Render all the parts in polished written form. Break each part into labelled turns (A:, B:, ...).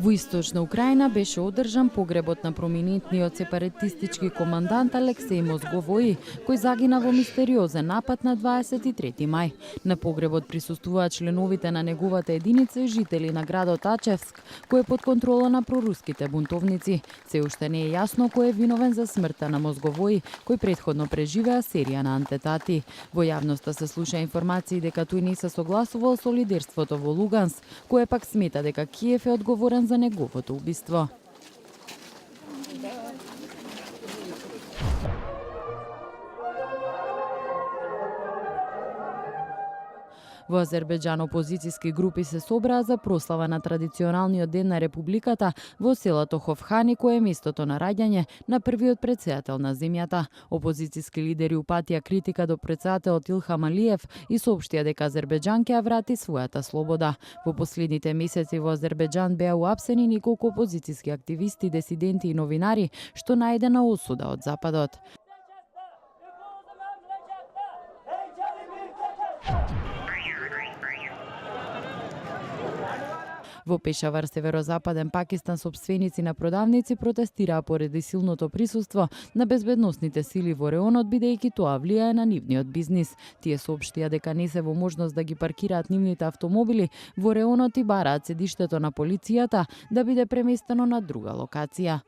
A: Во Источна Украина беше одржан погребот на проминентниот сепаратистички командант Алексеј Мозговои, кој загина во мистериозен напад на 23 мај. На погребот присуствуваат членовите на неговата единица и жители на градот Ачевск, кој е под контрола на проруските бунтовници. Се уште не е јасно кој е виновен за смртта на Мозговои, кој претходно преживеа серија на атентати. Во јавноста се слуша информации дека тој не се согласувал со лидерството во Луганск, кое пак смета дека Киев е одговорен за неговото убиство. Во Азербејџан опозицијски групи се собраа за прослава на традиционалниот ден на Републиката во селото Ховхани, кое е местото на раѓање на првиот претседател на земјата. Опозицијски лидери упатија критика до претседателот Илхам Алиев и соопштија дека Азербејџан ќе ја врати својата слобода. Во последните месеци во Азербејџан беа уапсени неколку опозицијски активисти, дисиденти и новинари, што најдена осуда од Западот. Во Пешавар, северозападен Пакистан, сопственици на продавници протестираа поради силното присуство на безбедносните сили во реонот, бидејќи тоа влијае на нивниот бизнис. Тие соопштија дека не се во можност да ги паркираат нивните автомобили во реонот и бараат седиштето на полицијата да биде преместено на друга локација.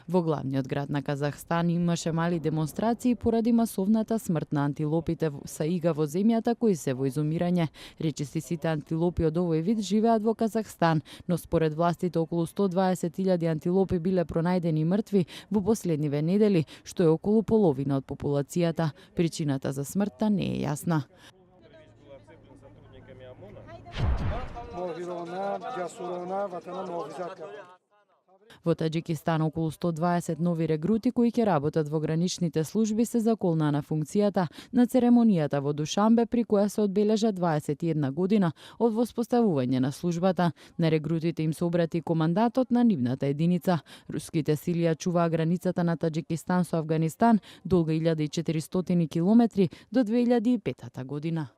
A: Во главниот град на Казахстан имаше мали демонстрации поради масовната смрт на антилопите саига во земјата кои се во изумирање. Речиси сите антилопи од овој вид живеат во Казахстан, но според властите околу 120.000 антилопи биле пронајдени мртви во последниве недели, што е околу половина од популацијата. Причината за смртта не е јасна. Во Таџикистан околу 120 нови регрути кои ќе работат во граничните служби се заколнаа на функцијата на церемонијата во Душанбе, при која се одбележа 21 година од воспоставување на службата. На регрутите им се обрати командатот на нивната единица. Руските сили ја чуваа границата на Таџикистан со Авганистан, долга 1400 километри до 2005 година.